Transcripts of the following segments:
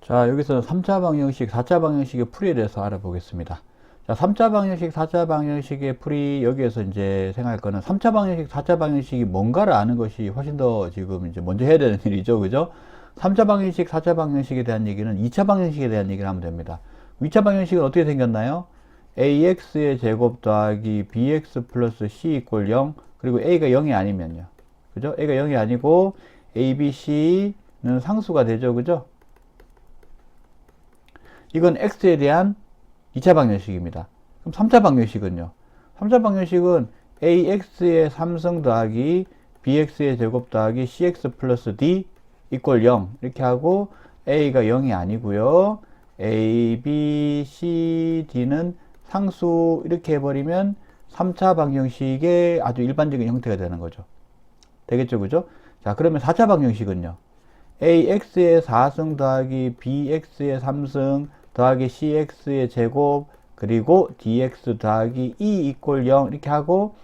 자, 여기서 3차 방정식, 4차 방정식의 풀이에 대해서 알아보겠습니다. 자, 3차 방정식, 4차 방정식의 풀이, 여기에서 이제 생각할 거는 3차 방정식, 4차 방정식이 뭔가를 아는 것이 훨씬 더 지금 이제 먼저 해야 되는 일이죠. 그죠? 3차 방정식, 4차 방정식에 대한 얘기는 2차 방정식에 대한 얘기를 하면 됩니다. 2차 방정식은 어떻게 생겼나요? ax의 제곱 더하기 bx 플러스 c 이꼴 0, 그리고 a가 0이 아니면요. 그죠? a가 0이 아니고 a, b, c는 상수가 되죠. 그죠? 이건 x에 대한 2차 방정식입니다. 그럼 3차 방정식은요? 3차 방정식은 ax의 3승 더하기 bx의 제곱 더하기 cx 플러스 d 이꼴 0 이렇게 하고 a가 0이 아니고요. a, b, c, d는 상수 이렇게 해버리면 3차 방정식의 아주 일반적인 형태가 되는 거죠. 되겠죠? 그죠? 자, 그러면 4차 방정식은요? ax의 4승 더하기 bx의 3승 더하기 cx의 제곱 그리고 dx 더하기 e 이꼴 0 이렇게 하고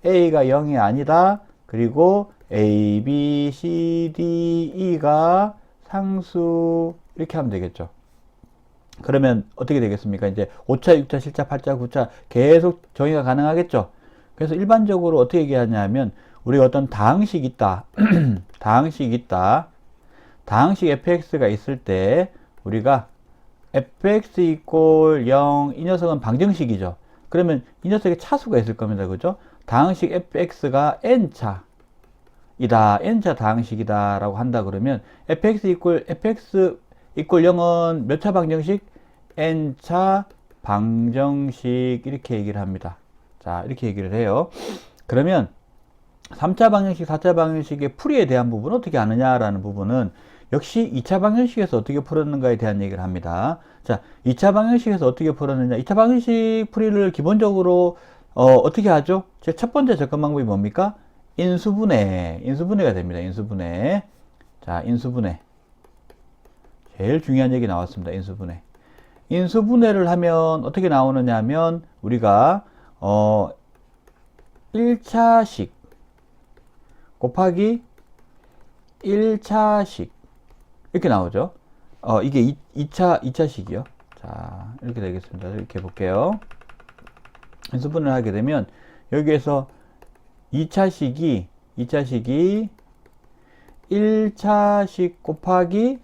a가 0이 아니다. 그리고 a, b, c, d, e가 상수 이렇게 하면 되겠죠. 그러면 어떻게 되겠습니까? 이제 5차, 6차, 7차, 8차, 9차 계속 정의가 가능하겠죠. 그래서 일반적으로 어떻게 얘기하냐면 우리가 어떤 다항식 있다. 다항식 있다. 다항식 fx가 있을 때 우리가 fx 이꼴 0, 이 녀석은 방정식이죠. 그러면 이 녀석에 차수가 있을 겁니다. 그죠? 다항식 fx가 n차이다. n차 다항식이다 라고 한다 그러면 fx 이꼴 0은 몇 차 방정식? n차 방정식 이렇게 얘기를 합니다. 자, 이렇게 얘기를 해요. 그러면 3차 방정식, 4차 방정식의 풀이에 대한 부분은 어떻게 아느냐라는 부분은 역시 2차 방정식에서 어떻게 풀었는가에 대한 얘기를 합니다. 자, 2차 방정식에서 어떻게 풀었느냐. 2차 방정식 풀이를 기본적으로 어떻게 하죠? 제 첫 번째 접근 방법이 뭡니까? 인수분해가 됩니다. 인수분해. 자, 인수분해. 제일 중요한 얘기 나왔습니다. 인수분해. 인수분해를 하면 어떻게 나오느냐 하면 우리가 1차식 곱하기 1차식 이렇게 나오죠. 이게 2차식이요. 자, 이렇게 되겠습니다. 이렇게 볼게요. 인수분해를 하게 되면 여기에서 2차식이 1차식 곱하기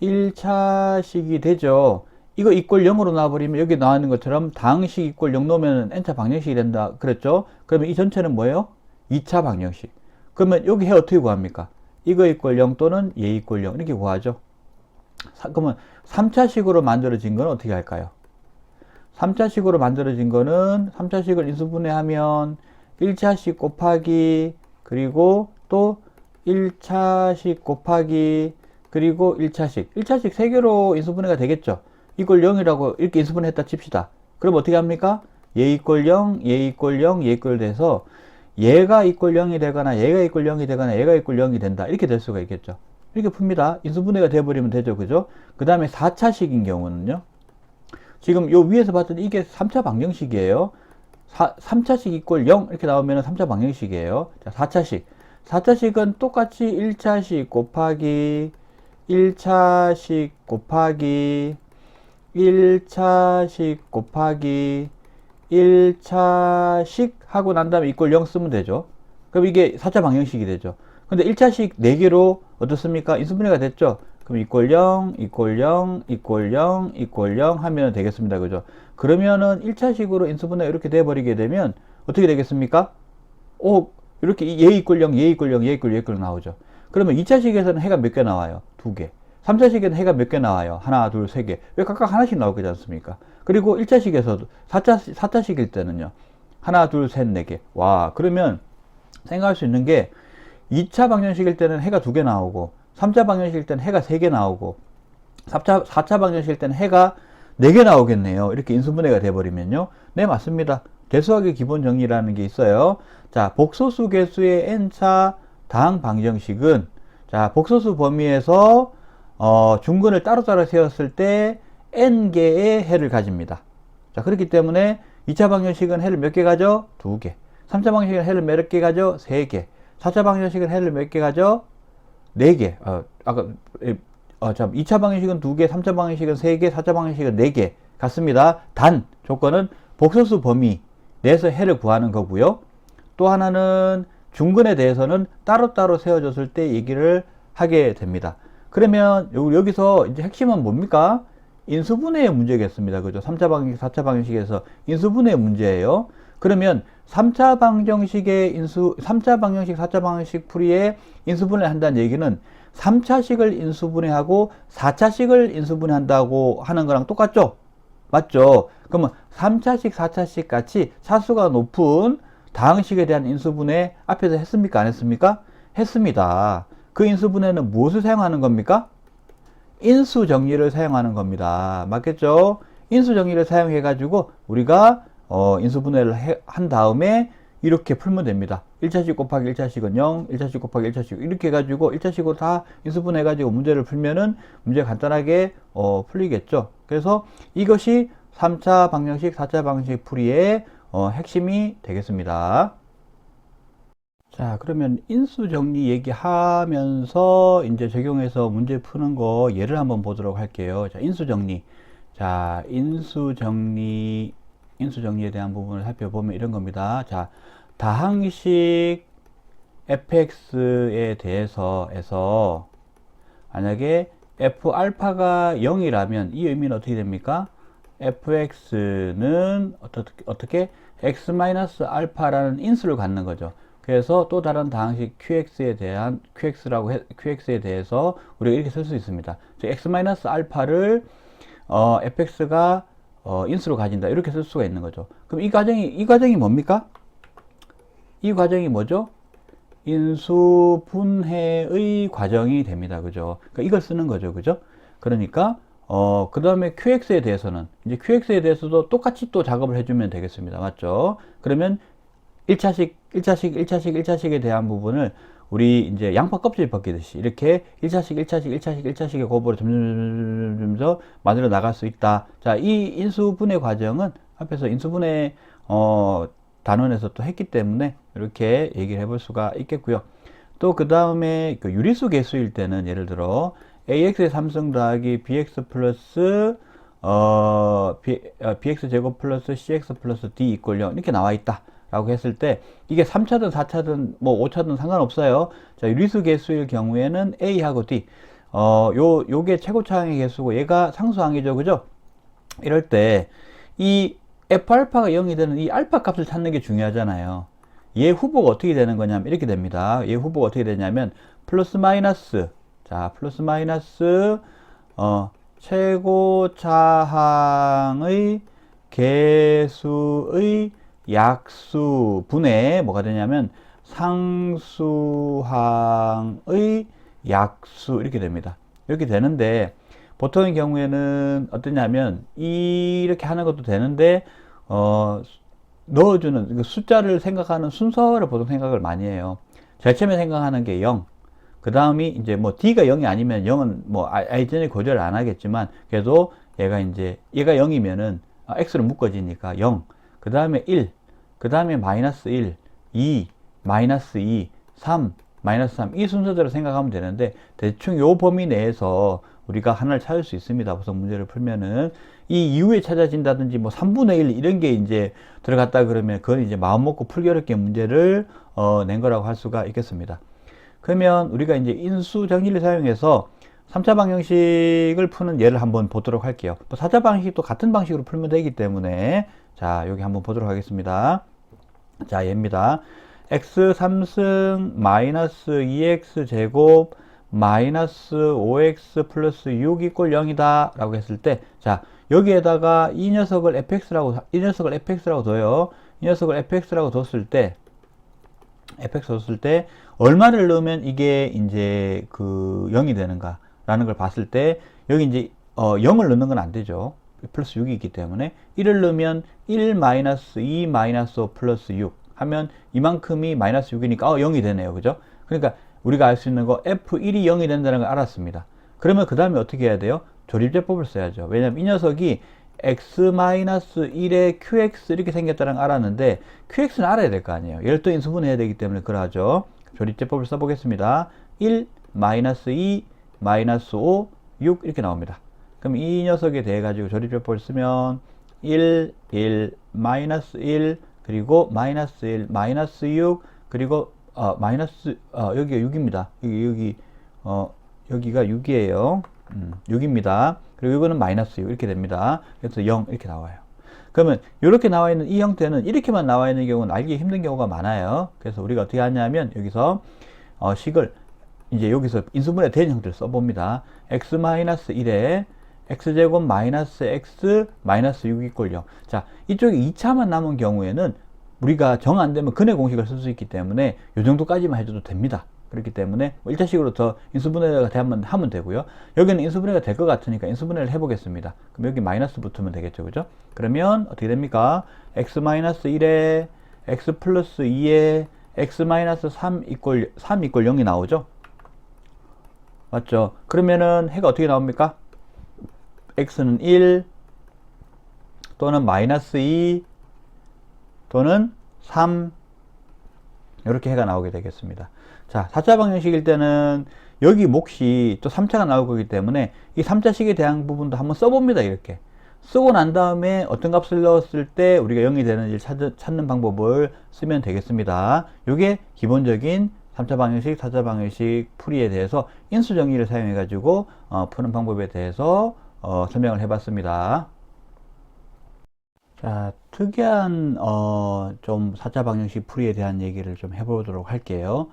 1차식이 되죠. 이거 이꼴 0으로 나와버리면 여기 나와 있는 것처럼 다항식 이꼴 0 놓으면 n차 방정식이 된다. 그랬죠? 그러면 이 전체는 뭐예요? 2차 방정식. 그러면 여기 해 어떻게 구합니까? 이거 이꼴 0 또는 얘 이꼴 0 이렇게 구하죠. 그러면 3차식으로 만들어진 건 어떻게 할까요? 3차식으로 만들어진 거는 3차식을 인수분해하면 1차식 곱하기 그리고 또 1차식 곱하기 그리고 1차식 3개로 인수분해가 되겠죠. 이꼴 0이라고 이렇게 인수분해 했다 칩시다. 그럼 어떻게 합니까? 얘 이꼴 0, 얘 이꼴 0, 얘 이꼴 돼서 얘가 이꼴 0이 되거나 얘가 이꼴 0이 되거나 얘가 이꼴 0이 된다. 이렇게 될 수가 있겠죠. 이렇게 풉니다. 인수분해가 돼버리면 되죠. 그죠? 그 다음에 4차식인 경우는요. 지금 요 위에서 봤더니 이게 3차 방정식이에요. 3차식 이꼴 0 이렇게 나오면 3차 방정식이에요. 자, 4차식. 4차식은 똑같이 1차식 곱하기 1차식 곱하기 1차식 곱하기 1차식 하고 난 다음에 이꼴 0 쓰면 되죠. 그럼 이게 4차 방정식이 되죠. 근데 1차식 4개로 어떻습니까? 인수분해가 됐죠. 그럼 이꼴 0, 이꼴 0, 이꼴 0, 이꼴 0 하면 되겠습니다. 그죠? 그러면은 1차식으로 인수분해가 이렇게 돼버리게 되면 어떻게 되겠습니까? 이렇게 얘 이꼴 0, 얘 이꼴 0, 얘 이꼴 0, 얘 이꼴 0 나오죠. 그러면 2차식에서는 해가 몇 개 나와요? 2개. 3차식에는 해가 몇 개 나와요? 하나, 둘, 세 개. 왜 각각 하나씩 나오지 않습니까? 그리고 1차식에서도 4차식일 때는요. 하나, 둘, 셋, 네 개. 와, 그러면 생각할 수 있는 게 2차 방정식일 때는 해가 2개 나오고 3차 방정식일 때는 해가 3개 나오고 4차 방정식일 때는 해가 4개 나오겠네요. 이렇게 인수분해가 돼버리면요. 네, 맞습니다. 대수학의 기본 정리라는 게 있어요. 자, 복소수 개수의 n차 다항 방정식은 자, 복소수 범위에서 중근을 따로따로 세웠을 때 n개의 해를 가집니다. 자, 그렇기 때문에 2차 방정식은 해를 몇 개 가져? 2개. 3차 방정식은 해를 몇 개 가져? 3개. 4차 방정식은 해를 몇 개 가져? 4개. 아까 참, 2차 방정식은 2개, 3차 방정식은 3개, 4차 방정식은 4개 같습니다. 단, 조건은 복소수 범위 내에서 해를 구하는 거고요. 또 하나는 중근에 대해서는 따로따로 세워졌을 때 얘기를 하게 됩니다. 그러면 여기서 이제 핵심은 뭡니까? 인수분해의 문제겠습니다. 그죠? 3차 방정식, 4차 방정식에서 인수분해의 문제예요. 그러면 3차 방정식, 4차 방정식 풀이에 인수분해를 한다는 얘기는 3차식을 인수분해하고 4차식을 인수분해한다고 하는 거랑 똑같죠? 맞죠? 그러면 3차식, 4차식 같이 차수가 높은 다항식에 대한 인수분해 앞에서 했습니까? 안 했습니까? 했습니다. 그 인수분해는 무엇을 사용하는 겁니까? 인수정리를 사용하는 겁니다. 맞겠죠? 인수정리를 사용해 가지고 우리가 인수분해를 한 다음에 이렇게 풀면 됩니다. 1차식 곱하기 1차식은 0, 1차식 곱하기 1차식 이렇게 해가지고 1차식으로 다 인수분해해가지고 문제를 풀면은 문제 간단하게 풀리겠죠. 그래서 이것이 3차 방정식, 4차 방정식 풀이의 핵심이 되겠습니다. 자, 그러면 인수정리 얘기하면서 이제 적용해서 문제 푸는 거 예를 한번 보도록 할게요. 자, 인수정리. 자, 인수정리에 대한 부분을 살펴보면 이런 겁니다. 자, 다항식 fx에 대해서 만약에 f알파가 0이라면 이 의미는 어떻게 됩니까? fx는 어떻게 x-알파라는 인수를 갖는 거죠. 그래서 또 다른 다항식 qx에 대해서 우리가 이렇게 쓸 수 있습니다. x-알파를 fx가 인수로 가진다. 이렇게 쓸 수가 있는 거죠. 그럼 이 과정이 뭡니까? 이 과정이 뭐죠? 인수 분해의 과정이 됩니다. 그죠? 그러니까 이걸 쓰는 거죠. 그죠? 그러니까 그 다음에 QX에 대해서는 이제 QX에 대해서도 똑같이 또 작업을 해주면 되겠습니다. 맞죠? 그러면 1차식에 대한 부분을 우리 이제 양파 껍질 벗기듯이 이렇게 1차식의 곱으로 점점 만들어 나갈 수 있다. 자, 이 인수분해 과정은 앞에서 인수분해 단원에서 또 했기 때문에 이렇게 얘기를 해볼 수가 있겠고요. 또 그 다음에 그 유리수 계수일 때는 예를 들어 ax의 3승 더하기 bx 플러스 bx 제곱 플러스 cx 플러스 d 이꼴 0 이렇게 나와 있다 라고 했을 때 이게 3차든 4차든 뭐 5차든 상관없어요. 자, 유리수 계수일 경우에는 a하고 d 요게 최고차항의 개수고 얘가 상수항이죠. 그죠? 이럴 때 이 f알파가 0이 되는 이 알파 값을 찾는 게 중요하잖아요. 얘 후보가 어떻게 되는 거냐면 이렇게 됩니다. 얘 후보가 어떻게 되냐면 플러스 마이너스 최고차항의 개수의 약수 분의 뭐가 되냐면 상수항의 약수 이렇게 됩니다. 이렇게 되는데 보통의 경우에는 어떠냐면 이렇게 하는 것도 되는데 넣어주는 숫자를 생각하는 순서를 보통 생각을 많이 해요. 제일 처음에 생각하는 게 0. 그 다음이 이제 뭐 D가 0이 아니면 0은 뭐 아이전에 고려를 안 하겠지만 그래도 얘가 0이면은 X로 묶어지니까 0. 그 다음에 1. 그 다음에 마이너스 1, 2, 마이너스 2, 3, 마이너스 3. 이 순서대로 생각하면 되는데 대충 요 범위 내에서 우리가 하나를 찾을 수 있습니다. 보통 문제를 풀면은 이 이후에 찾아진다든지 뭐 3분의 1 이런 게 이제 들어갔다 그러면 그건 이제 마음 먹고 풀기 어렵게 문제를 낸 거라고 할 수가 있겠습니다. 그러면 우리가 이제 인수 정리를 사용해서 3차 방정식을 푸는 예를 한번 보도록 할게요. 또 4차 방식도 같은 방식으로 풀면 되기 때문에 자, 여기 한번 보도록 하겠습니다. 자, 얘입니다. x 3승 마이너스 2x 제곱 마이너스 5x 플러스 6 이꼴 0이다 라고 했을 때 자, 여기에다가 이 녀석을 fx라고 둬요. 이 녀석을 fx라고 뒀을 때 얼마를 넣으면 이게 이제 그 0이 되는가 라는 걸 봤을 때 여기 이제 0을 넣는 건 안 되죠. 플러스 6이 있기 때문에 1을 넣으면 1 마이너스 2 마이너스 5 플러스 6 하면 이만큼이 마이너스 6이니까 0이 되네요. 그죠? 그러니까 우리가 알 수 있는 거 F1이 0이 된다는 걸 알았습니다. 그러면 그 다음에 어떻게 해야 돼요? 조립제법을 써야죠. 왜냐면 이 녀석이 x-1의 qx 이렇게 생겼다는 걸 알았는데 qx는 알아야 될 거 아니에요. 얘를 또 인수분해해야 되기 때문에 그러하죠. 조립제법을 써보겠습니다. 1, 마이너스 2, 마이너스 5, 6 이렇게 나옵니다. 그럼 이 녀석에 대해 가지고 조립요법을 쓰면 1, 1, 마이너스 1, 그리고 마이너스 1, 마이너스 6, 그리고 여기가 6입니다. 여기가 6이에요. 6입니다. 그리고 이거는 마이너스 6 이렇게 됩니다. 그래서 0 이렇게 나와요. 그러면 이렇게 나와 있는 이 형태는 이렇게만 나와 있는 경우는 알기 힘든 경우가 많아요. 그래서 우리가 어떻게 하냐면 여기서 식을 이제 여기서 인수분해 된 형태를 써봅니다. x-1에 x제곱 마이너스 x 마이너스 6 이꼴 0. 자, 이쪽에 2차만 남은 경우에는 우리가 정 안 되면 근의 공식을 쓸 수 있기 때문에 이 정도까지만 해줘도 됩니다. 그렇기 때문에 1차식으로 더 인수분해가 하면 되고요. 여기는 인수분해가 될 것 같으니까 인수분해를 해보겠습니다. 그럼 여기 마이너스 붙으면 되겠죠. 그죠? 그러면 어떻게 됩니까? x-1에 x 플러스 2에 x-3 이꼴 0이 나오죠? 맞죠? 그러면은 해가 어떻게 나옵니까? x는 1 또는 마이너스 2 또는 3 이렇게 해가 나오게 되겠습니다. 자, 4차 방정식일 때는 여기 몫이 또 3차가 나올 거기 때문에 이 3차식에 대한 부분도 한번 써봅니다. 이렇게 쓰고 난 다음에 어떤 값을 넣었을 때 우리가 0이 되는지 찾는 방법을 쓰면 되겠습니다. 이게 기본적인 3차 방정식, 4차 방정식 풀이에 대해서 인수 정의를 사용해 가지고 푸는 방법에 대해서 설명을 해봤습니다. 자, 특이한 좀 4차 방정식 풀이에 대한 얘기를 좀 해보도록 할게요.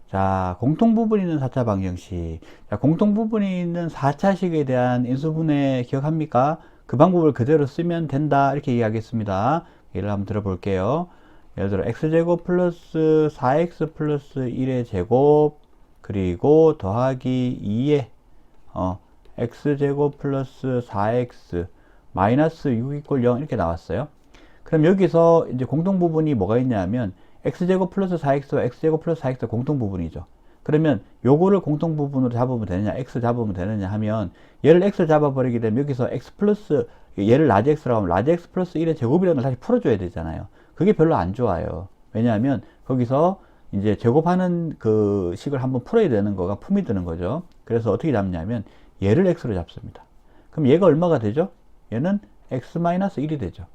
자, 공통 부분이 있는 4차 방정식. 자, 공통 부분이 있는 4차식에 대한 인수분해 기억합니까? 그 방법을 그대로 쓰면 된다 이렇게 이야기하겠습니다. 예를 한번 들어볼게요. 예를 들어 x제곱 플러스 4x 플러스 1의 제곱 그리고 더하기 2의 x제곱 플러스 4x 마이너스 6 이꼴 0 이렇게 나왔어요. 그럼 여기서 이제 공통 부분이 뭐가 있냐면 x제곱 플러스 4x와 x제곱 플러스 4x가 공통 부분이죠. 그러면 요거를 공통 부분으로 잡으면 되느냐, x 잡으면 되느냐 하면 얘를 x 잡아버리게 되면 여기서 x 플러스 얘를 라지 x라고 하면 라지 x 플러스 1의 제곱이라는 걸 다시 풀어줘야 되잖아요. 그게 별로 안 좋아요. 왜냐하면 거기서 이제 제곱하는 그 식을 한번 풀어야 되는 거가 품이 드는 거죠. 그래서 어떻게 잡냐면 얘를 x로 잡습니다. 그럼 얘가 얼마가 되죠? 얘는 x-1이 되죠.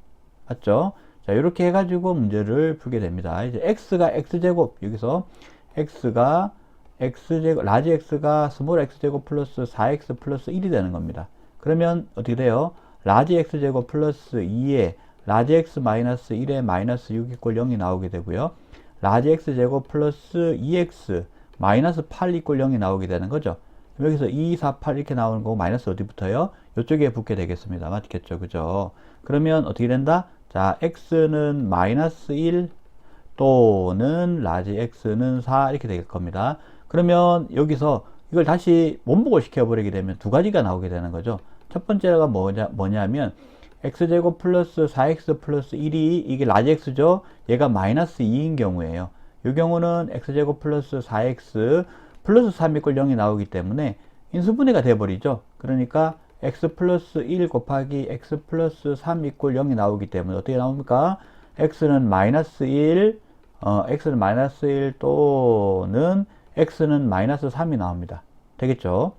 맞죠? 자, 이렇게 해가지고 문제를 풀게 됩니다. 이제 x가 x제곱, 여기서 x가 x제곱, 라지 x가 스몰 x제곱 플러스 4x 플러스 1이 되는 겁니다. 그러면 어떻게 돼요? 라지 x제곱 플러스 2에 라지 x 마이너스 1에 마이너스 6 이꼴 0이 나오게 되고요. 라지 x제곱 플러스 2x 마이너스 8 이꼴 0이 나오게 되는 거죠. 여기서 2, 4, 8 이렇게 나오는 거고 마이너스 어디 붙어요? 이쪽에 붙게 되겠습니다. 맞겠죠? 그죠? 그러면 어떻게 된다? 자, x는 마이너스 1 또는 라지 x는 4 이렇게 될 겁니다. 그러면 여기서 이걸 다시 원복을 시켜버리게 되면 두 가지가 나오게 되는 거죠. 첫 번째가 뭐냐면 x제곱 플러스 4x 플러스 1이 이게 라지 x죠. 얘가 마이너스 2인 경우에요. 이 경우는 x제곱 플러스 4x 플러스 3 이꼴 0이 나오기 때문에 인수분해가 돼버리죠. 그러니까 x 플러스 1 곱하기 x 플러스 3 이꼴 0이 나오기 때문에 어떻게 나옵니까? x는 마이너스 1, x는 마이너스 1 또는 x는 마이너스 3이 나옵니다. 되겠죠?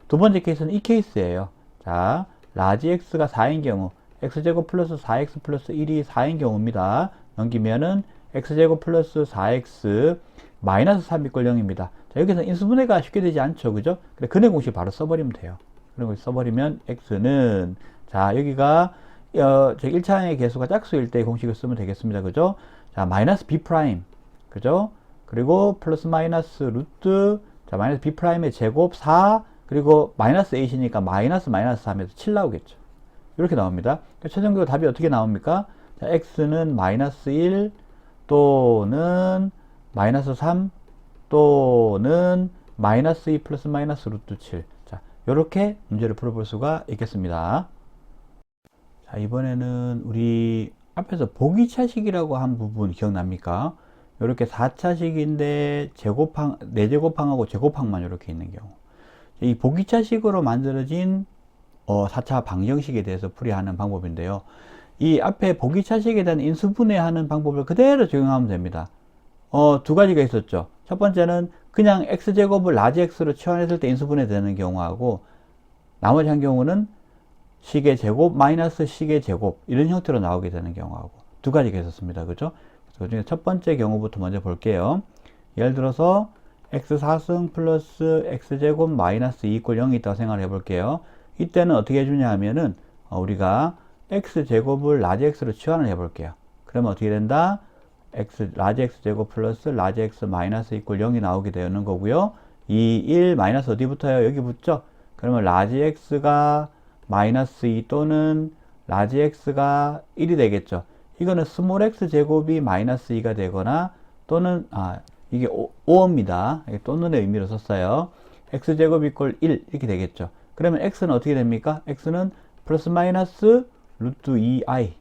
두 번째 케이스는 이 케이스예요. 자, 라지 x가 4인 경우 x제곱 플러스 4x 플러스 1이 4인 경우입니다. 넘기면은 x제곱 플러스 4x 마이너스 3 이꼴 0입니다. 자, 여기서 인수분해가 쉽게 되지 않죠. 그죠? 그래, 근의 공식 바로 써버리면 돼요. 그리고 써버리면 x는 자, 여기가 저 1차항의 개수가 짝수일 때 공식을 쓰면 되겠습니다. 그죠? 자, 마이너스 b 프라임. 그죠? 그리고 플러스 마이너스 루트 자, 마이너스 b 프라임의 제곱 4 그리고 마이너스 8이니까 마이너스 3에서 7 나오겠죠. 이렇게 나옵니다. 최종적으로 답이 어떻게 나옵니까? 자, x는 마이너스 1 또는 마이너스 3 또는 마이너스 2 플러스 마이너스 루트 7. 자, 이렇게 문제를 풀어볼 수가 있겠습니다. 자, 이번에는 우리 앞에서 보기차식이라고 한 부분 기억납니까? 이렇게 4차식인데 제곱항, 4제곱항하고 제곱항만 이렇게 있는 경우. 이 보기차식으로 만들어진 4차 방정식에 대해서 풀이하는 방법인데요. 이 앞에 보기차식에 대한 인수분해하는 방법을 그대로 적용하면 됩니다. 두 가지가 있었죠. 첫 번째는 그냥 x제곱을 라지 x로 치환했을 때 인수분해 되는 경우하고 나머지 한 경우는 식의 제곱 마이너스 식의 제곱 이런 형태로 나오게 되는 경우하고 두 가지가 있었습니다. 그죠? 그 중에 첫 번째 경우부터 먼저 볼게요. 예를 들어서 x 4승 플러스 x제곱 마이너스 2 이퀄 0이 있다고 생각을 해볼게요. 이때는 어떻게 해주냐 하면은 우리가 x제곱을 라지 x로 치환을 해볼게요. 그러면 어떻게 된다? 라지 x제곱 플러스 라지 x 마이너스 이퀄 0이 나오게 되는 거고요. 2, 1 마이너스 어디 붙어요? 여기 붙죠? 그러면 라지 x가 마이너스 2 또는 라지 x가 1이 되겠죠. 이거는 스몰 x 제곱이 마이너스 2가 되거나 또는 이게 5입니다. 또는의 의미로 썼어요. x제곱 이퀄 1 이렇게 되겠죠. 그러면 x는 어떻게 됩니까? x는 플러스 마이너스 루트 2i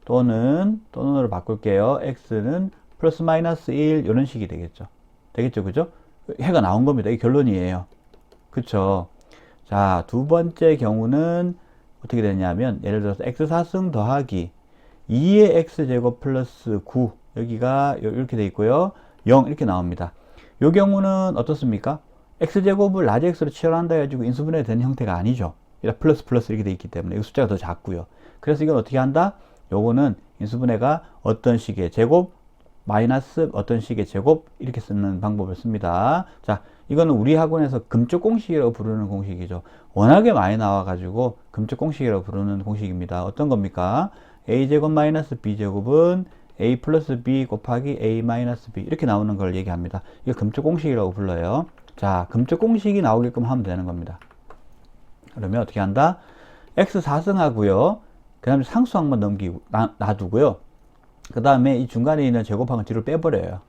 또는으로 바꿀게요. x는 플러스 마이너스 1 이런 식이 되겠죠. 되겠죠. 그죠? 해가 나온 겁니다. 이게 결론이에요. 그쵸? 자, 두 번째 경우는 어떻게 되냐면 예를 들어서 x 4승 더하기 2의 x제곱 플러스 9 여기가 이렇게 돼 있고요. 0 이렇게 나옵니다. 이 경우는 어떻습니까? x제곱을 라지 x로 치환한다 해가지고 인수분해 되는 형태가 아니죠. 플러스 플러스 이렇게 돼 있기 때문에 이 숫자가 더 작고요. 그래서 이건 어떻게 한다? 요거는 인수분해가 어떤 식의 제곱 마이너스 어떤 식의 제곱 이렇게 쓰는 방법을 씁니다. 자, 이거는 우리 학원에서 금쪽 공식이라고 부르는 공식이죠. 워낙에 많이 나와가지고 금쪽 공식이라고 부르는 공식입니다. 어떤 겁니까? a제곱 마이너스 b제곱은 a 플러스 b 곱하기 a 마이너스 b 이렇게 나오는 걸 얘기합니다. 이거 금쪽 공식이라고 불러요. 자, 금쪽 공식이 나오게끔 하면 되는 겁니다. 그러면 어떻게 한다? x 4승하고요. 그 다음에 상수항만 놔두고요. 그 다음에 이 중간에 있는 제곱항을 뒤로 빼버려요.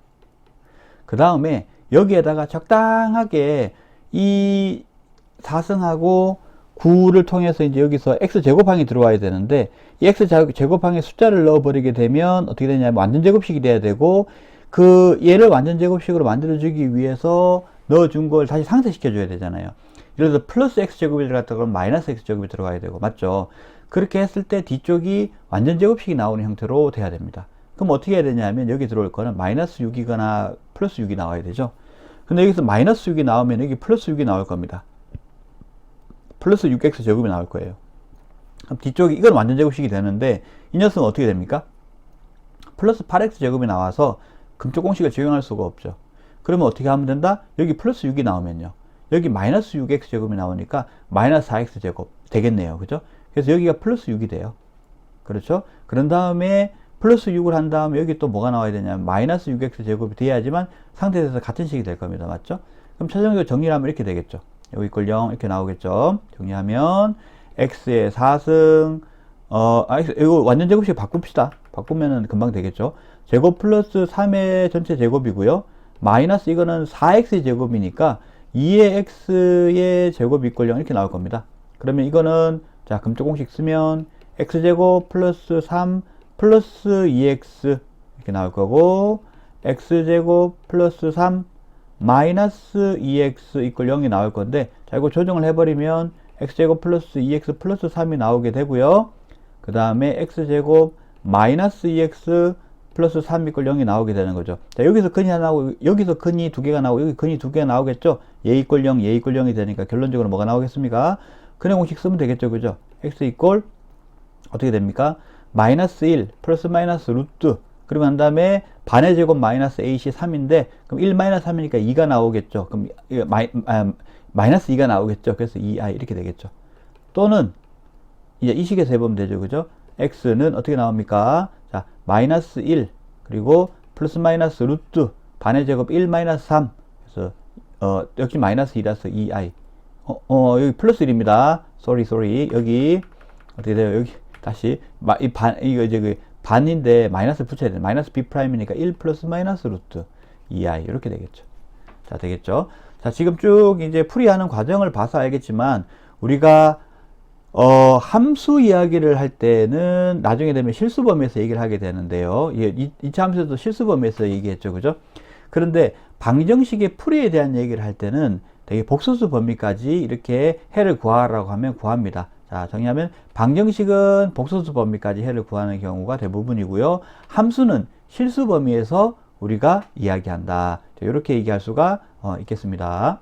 그 다음에 여기에다가 적당하게 이 4승하고 9를 통해서 이제 여기서 x제곱항이 들어와야 되는데 이 x제곱항에 숫자를 넣어버리게 되면 어떻게 되냐면 완전 제곱식이 돼야 되고 얘를 완전 제곱식으로 만들어주기 위해서 넣어준 걸 다시 상쇄시켜줘야 되잖아요. 예를 들어서 플러스 x제곱이 들어갔다 그러면 마이너스 x제곱이 들어가야 되고 맞죠? 그렇게 했을 때 뒤쪽이 완전 제곱식이 나오는 형태로 돼야 됩니다. 그럼 어떻게 해야 되냐면 여기 들어올 거는 마이너스 6이거나 플러스 6이 나와야 되죠. 근데 여기서 마이너스 6이 나오면 여기 플러스 6이 나올 겁니다. 플러스 6x 제곱이 나올 거예요. 그럼 뒤쪽이 이건 완전 제곱식이 되는데 이 녀석은 어떻게 됩니까? 플러스 8x 제곱이 나와서 금쪽 공식을 적용할 수가 없죠. 그러면 어떻게 하면 된다? 여기 플러스 6이 나오면요. 여기 마이너스 6x 제곱이 나오니까 마이너스 4x 제곱 되겠네요. 그죠? 그래서 여기가 플러스 6이 돼요. 그렇죠? 그런 다음에 플러스 6을 한 다음에 여기 또 뭐가 나와야 되냐면 마이너스 6x 제곱이 돼야지만 상태에서 같은 식이 될 겁니다. 맞죠? 그럼 최종적으로 정리를 하면 이렇게 되겠죠. 여기 이꼴 0 이렇게 나오겠죠. 정리하면 x의 4승 이거 완전 제곱식 바꿉시다. 바꾸면은 금방 되겠죠. 제곱 플러스 3의 전체 제곱이고요. 마이너스 이거는 4x의 제곱이니까 2의 x의 제곱 이꼴 0 이렇게 나올 겁니다. 그러면 이거는 자 금쪽 공식 쓰면 x제곱 플러스 3 플러스 2x 이렇게 나올 거고 x제곱 플러스 3 마이너스 2x 이퀄 0이 나올 건데 자 이거 조정을 해버리면 x제곱 플러스 2x 플러스 3이 나오게 되고요. 그 다음에 x제곱 마이너스 2x 플러스 3 이퀄 0이 나오게 되는 거죠. 자 여기서 근이 하나 나오고 여기서 근이 두 개가 나오고 여기 근이 두 개가 나오겠죠. 얘 이퀄 0, 얘 이퀄 0이 되니까 결론적으로 뭐가 나오겠습니까? 근의 공식 쓰면 되겠죠. 그죠? x 이퀄 어떻게 됩니까? 마이너스 1 플러스 마이너스 루트 그리고 난 다음에 반의 제곱 마이너스 ac 3인데 그럼 1 마이너스 3이니까 2가 나오겠죠. 그럼 마이너스 2가 나오겠죠. 그래서 2i 이렇게 되겠죠. 또는 이제 이 식에서 해보면 되죠. 그죠? x는 어떻게 나옵니까? 자 마이너스 1 그리고 플러스 마이너스 루트 반의 제곱 1 마이너스 3 그래서 역시 마이너스 2라서 2i 여기 플러스 1입니다. sorry 여기 어떻게 돼요? 여기 다시 이거 이제 그 반인데 마이너스 붙여야 돼. 마이너스 b 프라임이니까 1 플러스 마이너스 루트 2i 이렇게 되겠죠. 자 되겠죠. 자 지금 쭉 이제 풀이하는 과정을 봐서 알겠지만 우리가 함수 이야기를 할 때는 나중에 되면 실수 범위에서 얘기를 하게 되는데요. 2차 함수에도 실수 범위에서 얘기했죠. 그죠? 그런데 방정식의 풀이에 대한 얘기를 할 때는 되게 복소수 범위까지 이렇게 해를 구하라고 하면 구합니다. 자, 정리하면 방정식은 복소수 범위까지 해를 구하는 경우가 대부분이고요. 함수는 실수 범위에서 우리가 이야기한다. 이렇게 얘기할 수가 있겠습니다.